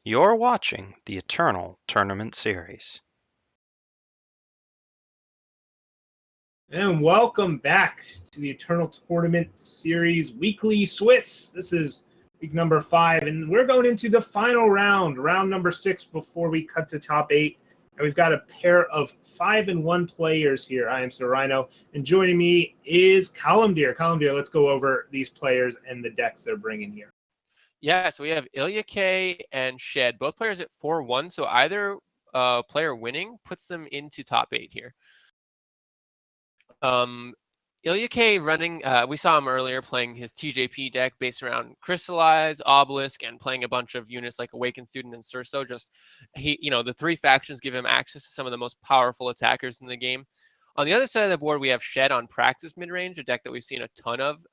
You're watching the Eternal Tournament Series. And welcome back to the Eternal Tournament Series Weekly Swiss. This is week number 5, and we're going into the final round, round number 6, before we cut to top 8. And we've got a pair of 5-1 players here. I am Sir Rhino, and joining me is Calimdir. Calimdir, let's go over these players and the decks they're bringing here. Yeah, so we have IlyaK and Shed, both players at 4-1. So either player winning puts them into top 8 here. IlyaK running, we saw him earlier playing his TJP deck based around Crystallize, Obelisk, and playing a bunch of units like Awakened Student and Surso. The three factions give him access to some of the most powerful attackers in the game. On the other side of the board, we have Shed on Praxis midrange, a deck that we've seen a ton of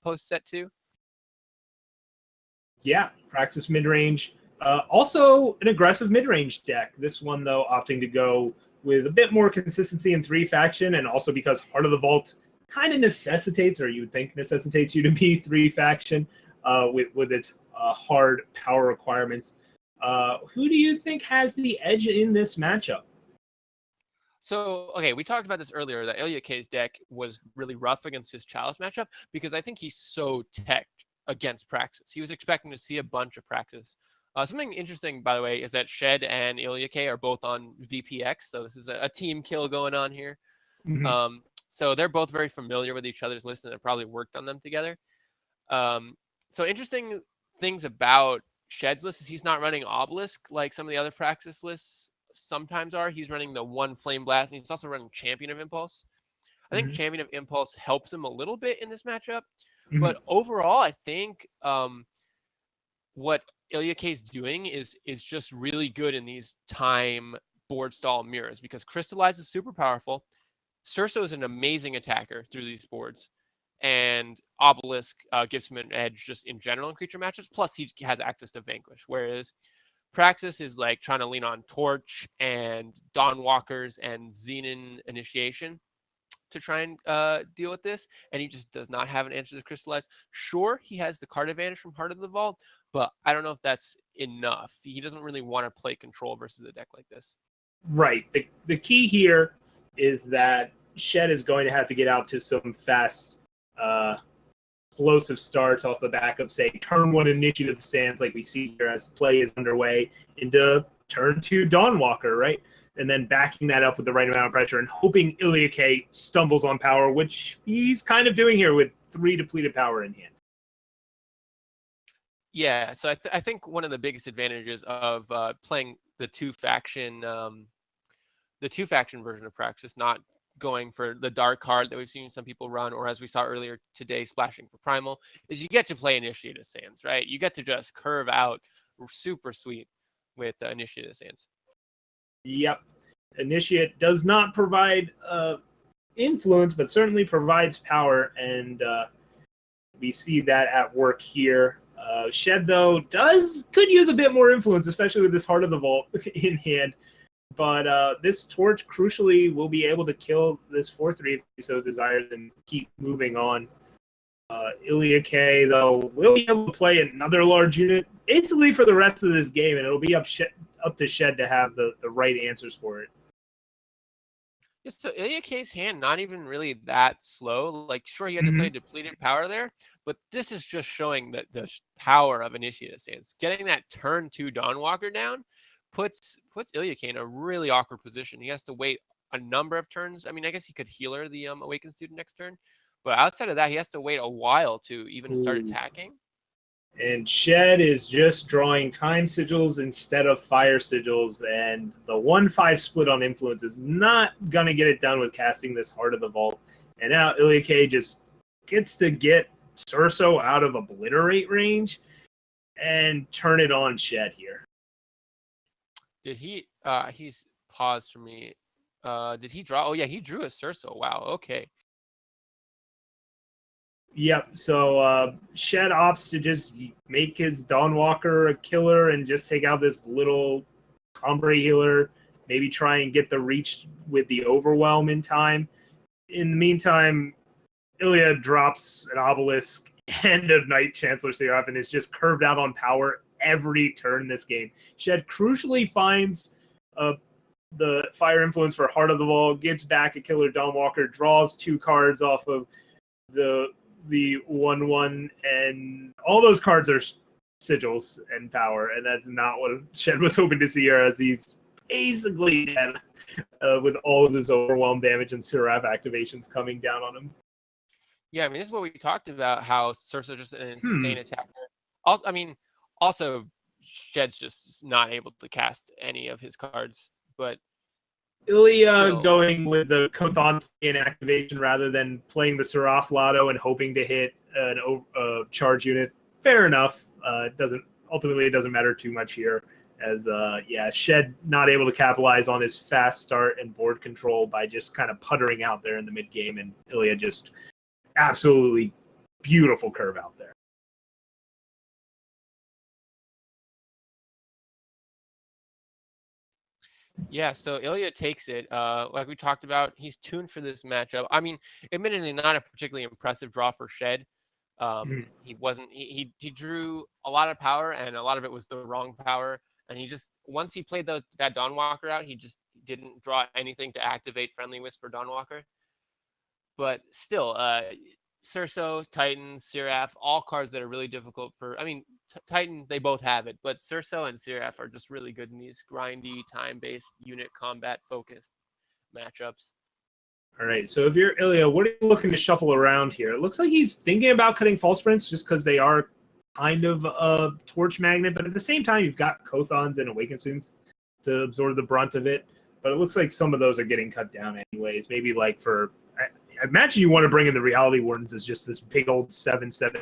post set 2. Yeah, Praxis midrange. Also an aggressive midrange deck. This one, though, opting to go with a bit more consistency in 3 faction, and also because Heart of the Vault kind of necessitates, or you would think necessitates you to be 3 faction with its hard power requirements. Who do you think has the edge in this matchup? So, okay, we talked about this earlier, that IlyaK's deck was really rough against his Chalice matchup because I think he's so teched against Praxis. He was expecting to see a bunch of Praxis. Something interesting, by the way, is that Shed and IlyaK are both on VPX, so this is a team kill going on here. Mm-hmm. So they're both very familiar with each other's lists and have probably worked on them together. So interesting things about Shed's list is he's not running Obelisk like some of the other Praxis lists sometimes are. He's running the 1 Flame Blast, and he's also running Champion of Impulse. I think Champion of Impulse helps him a little bit in this matchup. But overall, I think what IlyaK is doing is just really good in these time board stall mirrors, because Crystallize is super powerful. Surso is an amazing attacker through these boards, and Obelisk gives him an edge just in general in creature matchups. Plus, he has access to Vanquish, whereas Praxis is like trying to lean on Torch and Dawnwalkers and Xenon Initiation to try and deal with this, and he just does not have an answer to Crystallize. Sure, he has the card advantage from Heart of the Vault, but I don't know if that's enough. He doesn't really want to play control versus a deck like this. Right. The key here is that Shed is going to have to get out to some fast, explosive starts off the back of, say, turn 1 Initiative Sands, like we see here as play is underway, into turn 2 Dawnwalker, right? And then backing that up with the right amount of pressure and hoping IlyaK stumbles on power, which he's kind of doing here with 3 depleted power in hand. Yeah, so I think one of the biggest advantages of playing the two faction version of Praxis, not going for the dark card that we've seen some people run, or as we saw earlier today, splashing for Primal, is you get to play Initiative Sands, right? You get to just curve out super sweet with Initiative Sands. Yep. Initiate does not provide influence, but certainly provides power, and we see that at work here. Shed, though, could use a bit more influence, especially with this Heart of the Vault in hand. But this Torch, crucially, will be able to kill this 4/3 if he so desires and keep moving on. IlyaK, though, will be able to play another large unit instantly for the rest of this game, and it'll be up to Shed to have the right answers for it. Yeah, so IlyaK's hand not even really that slow. Like, sure, he had to play depleted power there, but this is just showing that the power of Initiative Sands. Getting that turn 2 Dawnwalker down puts IlyaK in a really awkward position. He has to wait a number of turns. I mean, I guess he could healer the Awakened Student next turn, but outside of that, he has to wait a while to even start attacking. And Shed is just drawing time sigils instead of fire sigils, and the 1/5 split on influence is not going to get it done with casting this Heart of the Vault. And now IlyaK just gets to get Surso out of Obliterate range and turn it on Shed here. Did he, he's paused for me. Did he draw? Oh yeah, he drew a Surso. Wow, okay. Yep, so Shed opts to just make his Dawnwalker a killer and just take out this little Combre healer, maybe try and get the reach with the Overwhelm in time. In the meantime, Ilya drops an Obelisk and a Knight Chancellor Seraph and is just curved out on power every turn this game. Shed crucially finds the Fire Influence for Heart of the Vault, gets back a Killer Dawnwalker, draws 2 cards off of the 1/1, and all those cards are sigils and power, and that's not what Shed was hoping to see here, as he's basically dead with all of this overwhelm damage and Seraph activations coming down on him. Yeah, I mean, this is what we talked about, how Cerso's just an insane attacker. Also, Shed's just not able to cast any of his cards, but Ilya going with the Kothon in activation rather than playing the Seraph Lotto and hoping to hit a charge unit. Fair enough. It doesn't matter too much here, as Shed not able to capitalize on his fast start and board control by just kind of puttering out there in the mid game, and Ilya just absolutely beautiful curve out there. Yeah, so Ilya takes it. Like we talked about, he's tuned for this matchup. I mean, admittedly, not a particularly impressive draw for Shed. He wasn't. He drew a lot of power, and a lot of it was the wrong power. And he just, once he played that Dawnwalker out, he just didn't draw anything to activate Friendly Whisper Dawnwalker. But still, Cerso, Titan, Seraph, all cards that are really difficult for. I mean, Titan, they both have it, but Cerso and Seraph are just really good in these grindy, time-based, unit combat-focused matchups. All right, so if you're Ilya, what are you looking to shuffle around here? It looks like he's thinking about cutting False Prints just because they are kind of a torch magnet, but at the same time, you've got Kothons and Awakened Students to absorb the brunt of it. But it looks like some of those are getting cut down anyways. Maybe like for, I imagine you want to bring in the Reality Wardens as just this big old 7/7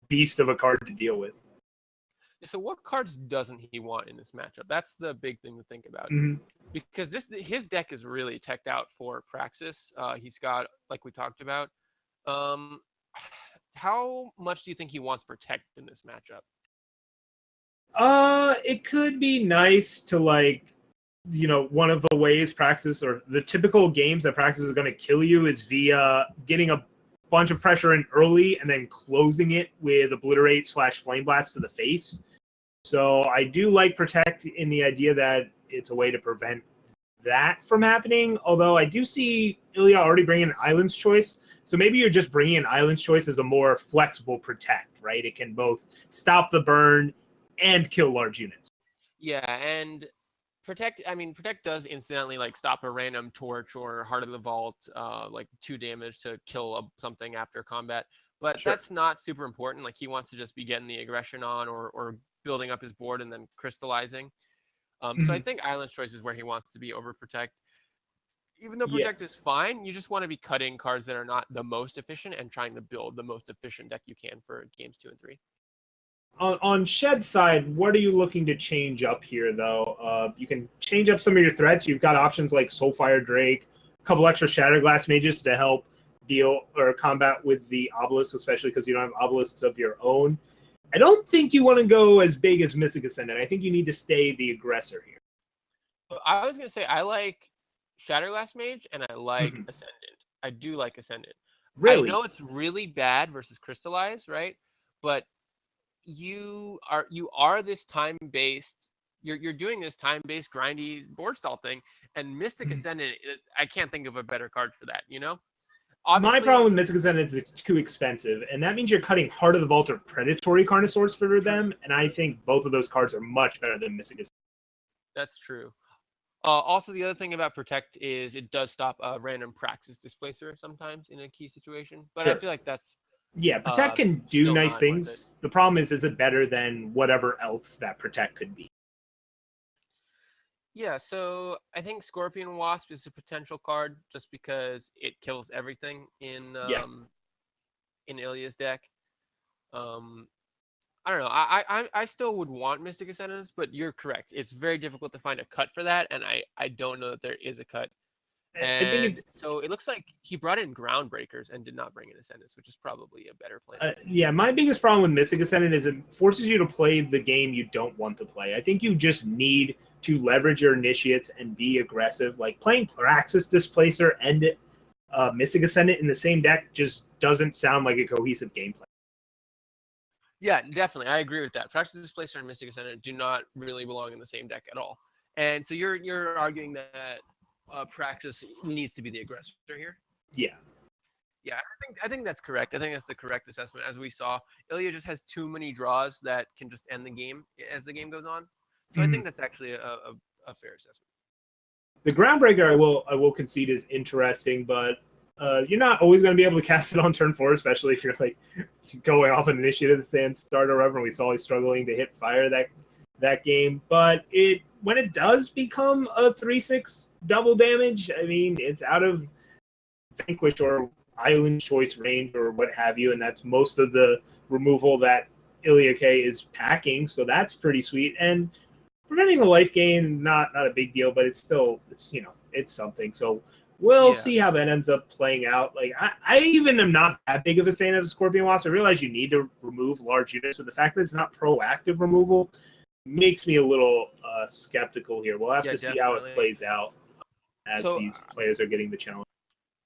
beast of a card to deal with. So what cards doesn't he want in this matchup? That's the big thing to think about. Because his deck is really teched out for Praxis. He's got, like we talked about. How much do you think he wants Protect in this matchup? It could be nice to, like, one of the ways Praxis, or the typical games that Praxis is going to kill you, is via getting a bunch of pressure in early and then closing it with Obliterate / Flame Blast to the face. So I do like Protect in the idea that it's a way to prevent that from happening. Although I do see Ilya already bringing an Island's Choice. So maybe you're just bringing an Island's Choice as a more flexible Protect, right? It can both stop the burn and kill large units. Yeah, and Protect does incidentally like stop a random torch or Heart of the Vault, like 2 damage to kill something after combat. But that's not super important. Like, he wants to just be getting the aggression on or building up his board and then crystallizing. So I think Island's Choice is where he wants to be over Protect. Even though Protect is fine, you just want to be cutting cards that are not the most efficient and trying to build the most efficient deck you can for games 2 and 3. On Shed's side, what are you looking to change up here, though? You can change up some of your threats. You've got options like Soulfire Drake, a couple extra Shatterglass Mages to help deal or combat with the Obelisks, especially because you don't have Obelisks of your own. I don't think you want to go as big as Mystic Ascendant. I think you need to stay the aggressor here. I was going to say, I like Shatterglass Mage and I like Ascendant. I do like Ascendant. Really? I know it's really bad versus Crystallize, right? But you are this time-based, you're doing this time-based grindy board stall thing, and Mystic Ascendant, I can't think of a better card for that, Obviously, my problem with Mystic Ascendant is it's too expensive, and that means you're cutting Heart of the Vault or Predatory Carnosaurs for them, and I think both of those cards are much better than Mystic Ascendant. That's true. Also, the other thing about Protect is it does stop a random Praxis Displacer sometimes in a key situation, but I feel like that's Protect can do nice things. The problem is it better than whatever else that Protect could be? Yeah, so I think Scorpion Wasp is a potential card just because it kills everything in Ilya's deck. I don't know. I still would want Mystic Ascendants, but you're correct. It's very difficult to find a cut for that, and I don't know that there is a cut. And so it looks like he brought in Groundbreakers and did not bring in Ascendants, which is probably a better plan. My biggest problem with Mystic Ascendant is it forces you to play the game you don't want to play. I think you just need to leverage your initiates and be aggressive. Like, playing Praxis Displacer and Mystic Ascendant in the same deck just doesn't sound like a cohesive gameplay. Yeah, definitely. I agree with that. Praxis Displacer and Mystic Ascendant do not really belong in the same deck at all. And so you're arguing that Praxis needs to be the aggressor here? Yeah. Yeah, I think that's correct. I think that's the correct assessment. As we saw, Ilya just has too many draws that can just end the game as the game goes on. So I think that's actually a fair assessment. The Groundbreaker, I will concede, is interesting, but you're not always going to be able to cast it on turn 4, especially if you're like going off an initiative stand start or whatever. And we saw he's struggling to hit fire that game, but when it does become a 3/6 double damage, I mean, it's out of Vanquish or Island Choice range or what have you, and that's most of the removal that IlyaK is packing, so that's pretty sweet. And preventing the life gain, not a big deal, but it's still, it's something. So we'll see how that ends up playing out. Like, I even am not that big of a fan of the Scorpion Wasp. I realize you need to remove large units, but the fact that it's not proactive removal makes me a little skeptical here. We'll have to see how it plays out as these players are getting the challenge.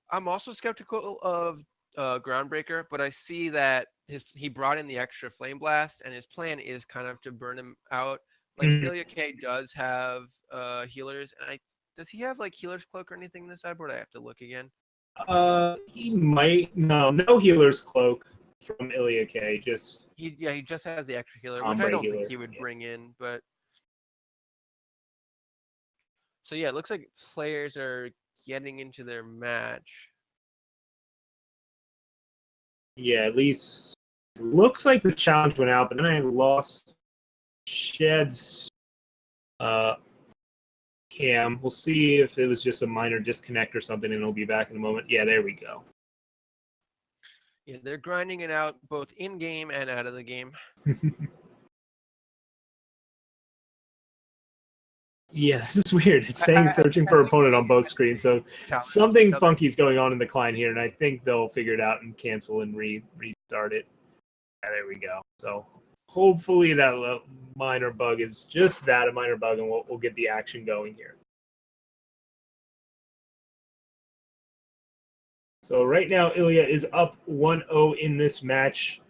I'm also skeptical of Groundbreaker, but I see that he brought in the extra Flame Blast, and his plan is kind of to burn him out. Like IlyaK does have healers, and does he have like Healer's Cloak or anything in the sideboard? I have to look again. He might. No Healer's Cloak from IlyaK. He just has the extra healer, which I don't think he would bring in. But so yeah, it looks like players are getting into their match. Yeah, at least looks like the challenge went out, but then I lost Shed's cam. We'll see if it was just a minor disconnect or something, and it'll be back in a moment. Yeah, there we go. Yeah, they're grinding it out both in game and out of the game. Yeah, this is weird. It's saying searching for opponent on both screens, so something funky is going on in the client here, and I think they'll figure it out and cancel and restart it. Yeah, there we go. So hopefully that minor bug is just that, a minor bug, and we'll get the action going here. So right now, Ilya is up 1-0 in this match.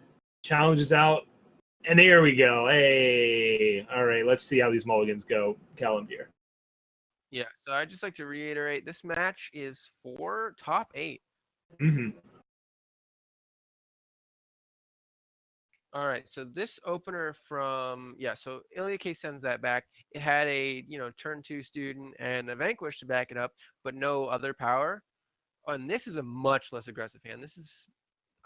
Challenge is out. And there we go. Hey. All right, let's see how these mulligans go, Calimdir. Yeah, so I'd just like to reiterate, this match is for top 8. All right, so this opener from, so IlyaK sends that back. It had a, turn 2 student and a Vanquish to back it up, but no other power. And this is a much less aggressive hand.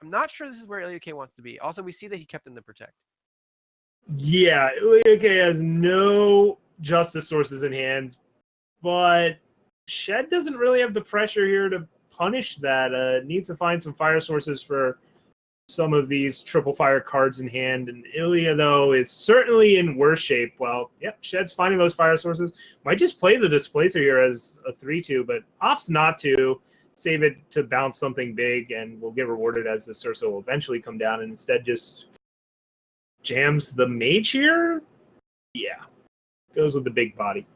I'm not sure this is where IlyaK wants to be. Also, we see that he kept in the Protect. Yeah, IlyaK has no justice sources in hand, but Shed doesn't really have the pressure here to punish that. Needs to find some fire sources for some of these triple fire cards in hand, and Ilya, though, is certainly in worse shape. Well, Shed's finding those fire sources. Might just play the Displacer here as a 3/2, but opts not to. Save it to bounce something big, and we'll get rewarded as the Sursa will eventually come down, and instead just jams the Mage here. Yeah, goes with the big body.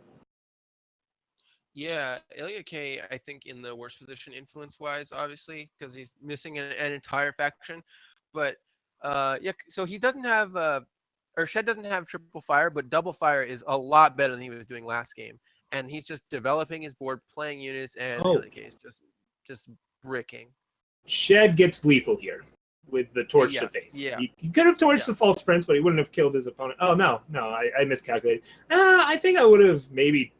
Yeah, IlyaK, I think, in the worst position influence-wise, obviously, because he's missing an entire faction. But, so he doesn't have, or Shed doesn't have triple fire, but double fire is a lot better than he was doing last game. And he's just developing his board, playing units, and IlyaK is just bricking. Shed gets lethal here with the torch to face. Yeah. He could have torched the false prince, but he wouldn't have killed his opponent. Oh, no, I miscalculated. I think I would have maybe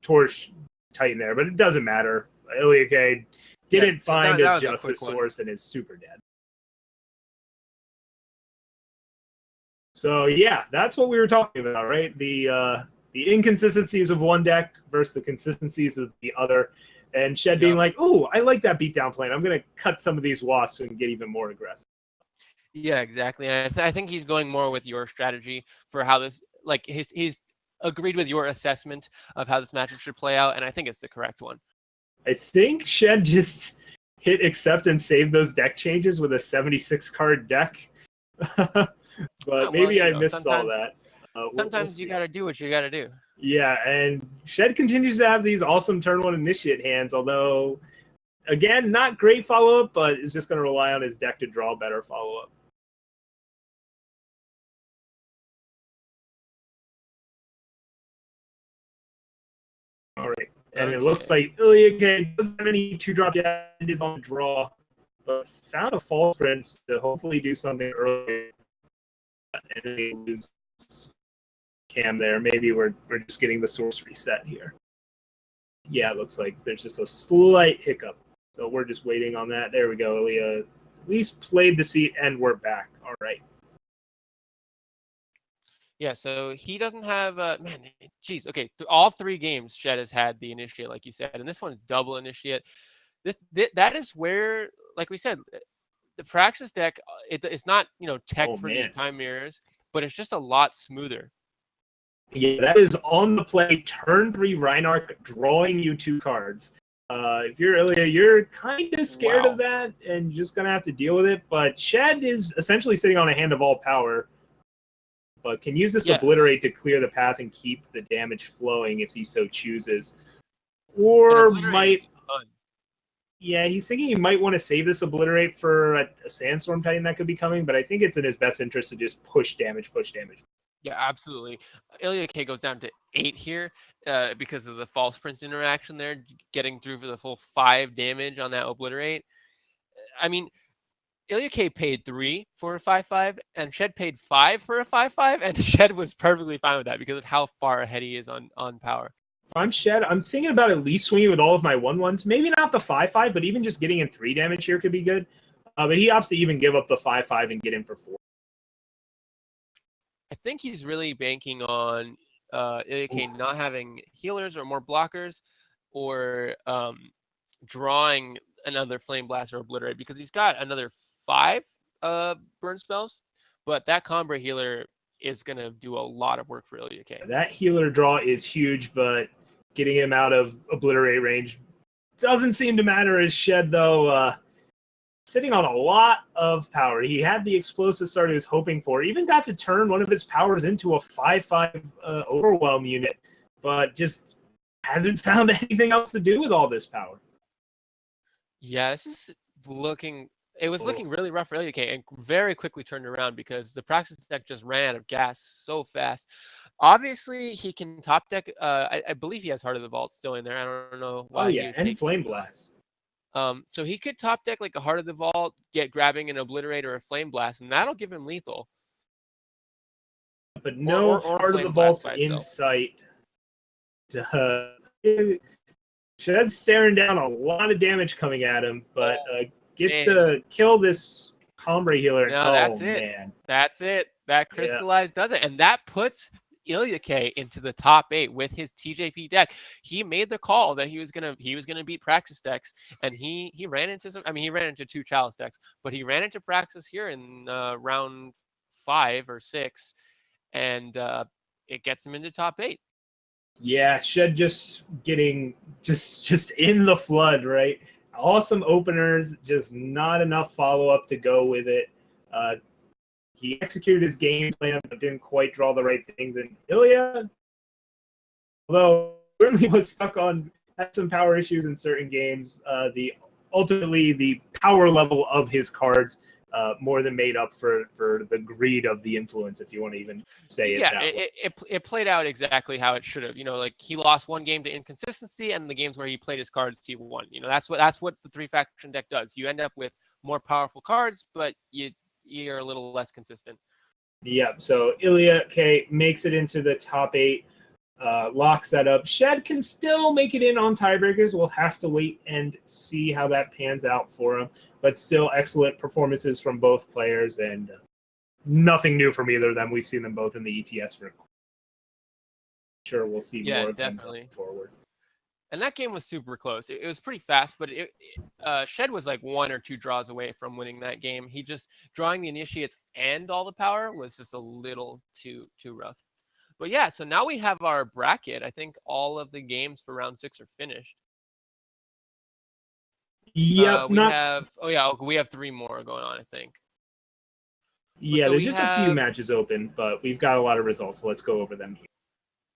torched Titan there, but it doesn't matter. IlyaK didn't find a justice source and is super dead. So yeah, that's what we were talking about, right? The inconsistencies of one deck versus the consistencies of the other. And Shed being like, "Oh, I like that beatdown plan. I'm going to cut some of these wasps and get even more aggressive." Yeah, exactly. And I think he's going more with your strategy for how this, like, he's agreed with your assessment of how this matchup should play out, and I think it's the correct one. I think Shed just hit accept and save those deck changes with a 76 card deck. But maybe I missaw that. Sometimes you got to do what you got to do. Yeah, and Shed continues to have these awesome turn 1 initiate hands, although, again, not great follow-up, but is just going to rely on his deck to draw better follow-up. All right. And it Okay. looks like IlyaK doesn't have any 2-drop yet. It is on the draw, but found a false prince to hopefully do something early. And they lose Cam there. Maybe we're just getting the source reset here. Yeah, it looks like there's just a slight hiccup. So we're just waiting on that. There we go. Ilya at least played the seat, and we're back. All right. Yeah, so he doesn't have man, geez, okay. All 3 games Shed has had the initiate, like you said, and this one is double initiate. That is where, like we said, the Praxis deck, it's not tech for these time mirrors, but it's just a lot smoother. Yeah, that is on the play. Turn 3 Rhino drawing you 2 cards. If you're Ilya, you're kind of scared of that, and you're just gonna have to deal with it. But Shed is essentially sitting on a hand of all power, but can use this Obliterate to clear the path and keep the damage flowing if he so chooses. Or might, yeah, he's thinking he might want to save this Obliterate for a Sandstorm Titan that could be coming, but I think it's in his best interest to just push damage. Yeah, absolutely. IlyaK goes down to 8 here because of the False Prince interaction there, getting through for the full 5 damage on that Obliterate. I mean, IlyaK paid 3 for a 5/5, and Shed paid 5 for a 5/5, and Shed was perfectly fine with that because of how far ahead he is on power. If I'm Shed, I'm thinking about at least swinging with all of my 1/1s. Maybe not the 5/5, but even just getting in 3 damage here could be good. But he opts to even give up the 5/5 and get in for 4. I think he's really banking on IlyaK not having healers or more blockers, or drawing another Flame Blast or Obliterate, because he's got another 5 burn spells, but that Combra healer is going to do a lot of work for IlyaK. That healer draw is huge, but getting him out of Obliterate range doesn't seem to matter as Shed, though, sitting on a lot of power. He had the explosive start he was hoping for. Even got to turn one of his powers into a 5/5 Overwhelm unit, but just hasn't found anything else to do with all this power. Yeah, this is looking... It was looking really rough for IlyaK, and very quickly turned around because the Praxis deck just ran out of gas so fast. Obviously, he can top deck. I believe he has Heart of the Vault still in there. I don't know why. Oh yeah, and Flame Blast. So he could top deck like a Heart of the Vault, grabbing an Obliterate or a Flame Blast, and that'll give him lethal. But no Heart of the Vault's in sight. Shed's staring down a lot of damage coming at him, but gets to kill this Combra healer. No, that's it. Man. That's it. That Crystallized does it. And that puts IlyaK into the top 8 with his TJP deck. He made the call that he was gonna beat Praxis decks, and he ran into some... I mean, he ran into 2 Chalice decks, but he ran into Praxis here in round 5 or 6, and it gets him into top 8. Yeah, Shed just getting just in the flood, right? Awesome openers, just not enough follow-up to go with it. He executed his game plan, but didn't quite draw the right things. And Ilya, although certainly was stuck on, had some power issues in certain games, ultimately the power level of his cards more than made up for the greed of the influence, if you want to even say it that way. It played out exactly how it should have. Like he lost one game to inconsistency, and the games where he played his cards, he won. That's what the 3-faction deck does. You end up with more powerful cards, but you're a little less consistent. Yeah, so IlyaK makes it into the top 8, locks that up. Shed can still make it in on tiebreakers. We'll have to wait and see how that pans out for him. But still excellent performances from both players, and nothing new from either of them. We've seen them both in the ETS for sure. We'll see more of them going forward. And that game was super close. It was pretty fast, but Shed was like 1 or 2 draws away from winning that game. He just drawing the initiates and all the power was just a little too rough. But yeah, so now we have our bracket. I think all of the games for round 6 are finished. Yep. We have 3 more going on, I think. Yeah, so there's just a few matches open, but we've got a lot of results, so let's go over them here.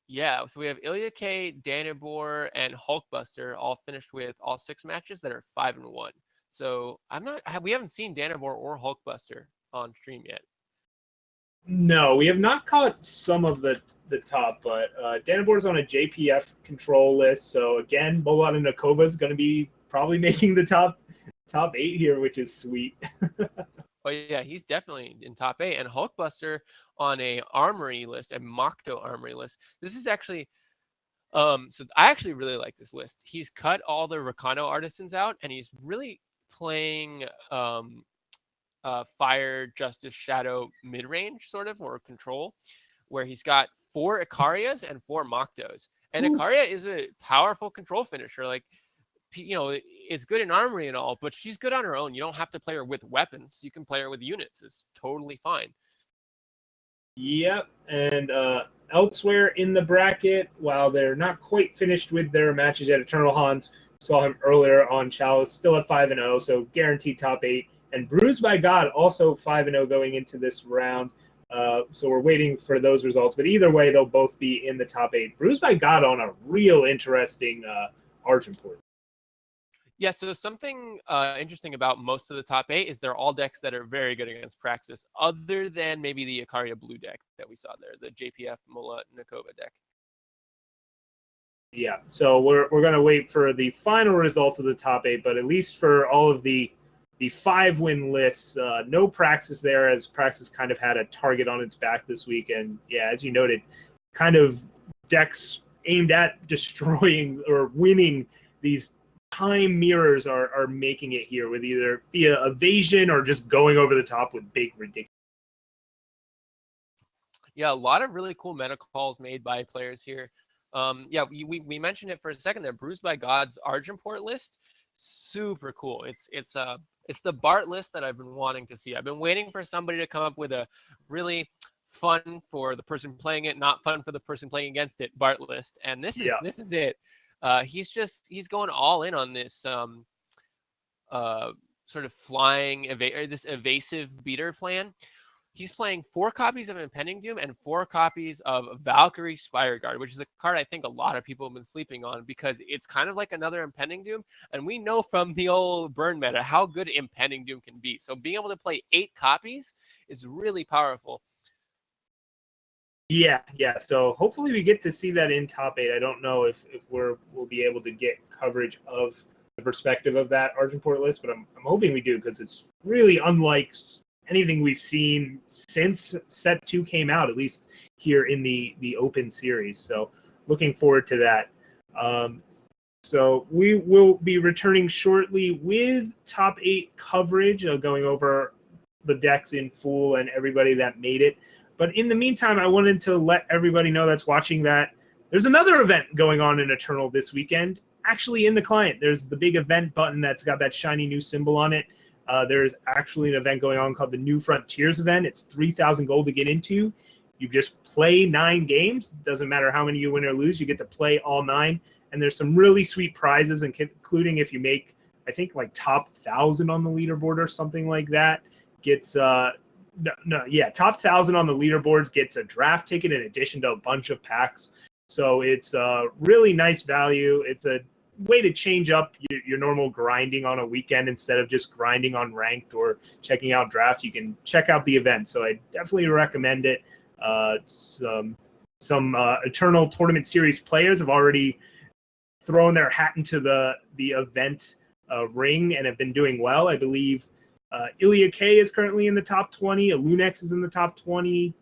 Yeah, so we have IlyaK, Danibor, and Hulkbuster all finished with all 6 matches that are 5-1. So we haven't seen Danibor or Hulkbuster on stream yet. No, we have not caught some of the the top, but Danabor's on a JPF control list, so again, Bolot and Nakova is going to be probably making the top 8 here, which is sweet. Oh yeah, he's definitely in top 8, and Hulkbuster on a armory list, a Mokto armory list. This is actually, so I actually really like this list. He's cut all the Rakano artisans out, and he's really playing Fire, Justice, Shadow mid-range sort of, or control, where he's got 4 Ikarias and 4 Moktos. And Ikaria is a powerful control finisher. Like, you know, it's good in armory and all, but she's good on her own. You don't have to play her with weapons. You can play her with units. It's totally fine. Yep, and elsewhere in the bracket, while they're not quite finished with their matches at Eternal Hans, saw him earlier on Chalice, still at 5-0, so guaranteed top 8. And Bruised by God also 5-0 going into this round. So we're waiting for those results. But either way, they'll both be in the top 8. Bruised by God on a real interesting Argent port. Yeah, so something interesting about most of the top 8 is they're all decks that are very good against Praxis, other than maybe the Ikaria blue deck that we saw there, the JPF Mola Nakova deck. Yeah, so we're going to wait for the final results of the top 8, but at least for all of the 5-win lists, no Praxis there, as Praxis kind of had a target on its back this week. And yeah, as you noted, kind of decks aimed at destroying or winning these time mirrors are making it here with either via evasion or just going over the top with big ridiculous. Yeah, a lot of really cool meta calls made by players here. Yeah, we mentioned it for a second there. Bruised by God's Argenport list, super cool. It's the Bart list that I've been wanting to see. I've been waiting for somebody to come up with a really fun for the person playing it, not fun for the person playing against it Bart list, and this is it. He's going all in on this sort of flying this evasive beater plan. He's playing 4 copies of Impending Doom and 4 copies of Valkyrie Spire Guard, which is a card I think a lot of people have been sleeping on because it's kind of like another Impending Doom, and we know from the old burn meta how good Impending Doom can be. So being able to play 8 copies is really powerful. Yeah. So hopefully we get to see that in top 8. I don't know if we'll be able to get coverage of the perspective of that Argenport list, but I'm hoping we do, because it's really unlike anything we've seen since set 2 came out, at least here in the open series. So looking forward to that. So we will be returning shortly with top 8 coverage, going over the decks in full and everybody that made it. But in the meantime, I wanted to let everybody know that's watching that there's another event going on in Eternal this weekend. Actually, in the client, there's the big event button that's got that shiny new symbol on it. There's actually an event going on called the New Frontiers event. It's 3,000 gold to get into. You just play 9 games. Doesn't matter how many you win or lose. You get to play all 9. And there's some really sweet prizes, including if you make, I think, like top 1,000 on the leaderboard or something like that. Gets top 1,000 on the leaderboards gets a draft ticket in addition to a bunch of packs. So it's really nice value. It's a way to change up your normal grinding on a weekend. Instead of just grinding on ranked or checking out drafts, you can check out the event. So I definitely recommend it. Some Eternal Tournament Series players have already thrown their hat into the event ring and have been doing well. I believe IlyaK is currently in the top 20. Lunex is in the top 20.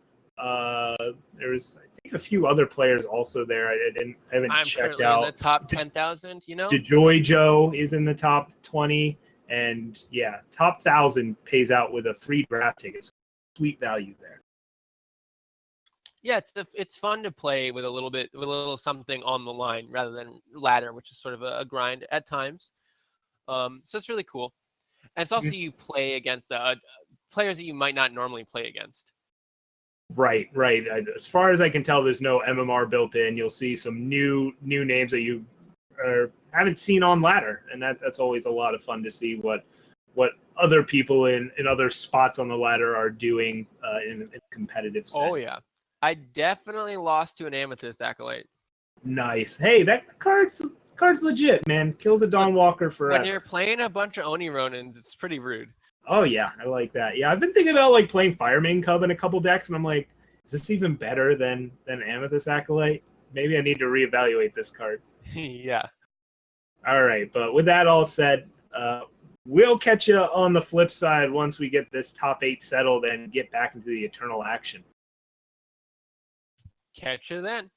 There's, I think, a few other players also there. I haven't checked out. In the top 10,000, you know? DeJoy Joe is in the top 20. And yeah, top 1,000 pays out with a free draft ticket. Sweet value there. Yeah, it's fun to play with a little something on the line rather than ladder, which is sort of a grind at times. So it's really cool. And it's also you play against players that you might not normally play against. Right. As far as I can tell, there's no MMR built in. You'll see some new names that you haven't seen on ladder, and that's always a lot of fun to see what other people in other spots on the ladder are doing in competitive set. Oh yeah, I definitely lost to an Amethyst Acolyte. Nice. Hey, that card's legit, man. Kills a Dawn Walker forever. When you're playing a bunch of Oni Ronins, it's pretty rude. Oh yeah, I like that. Yeah, I've been thinking about like playing Fireman Cub in a couple decks, and I'm like, is this even better than Amethyst Acolyte? Maybe I need to reevaluate this card. Yeah. All right, but with that all said, we'll catch you on the flip side once we get this top 8 settled and get back into the Eternal action. Catch you then.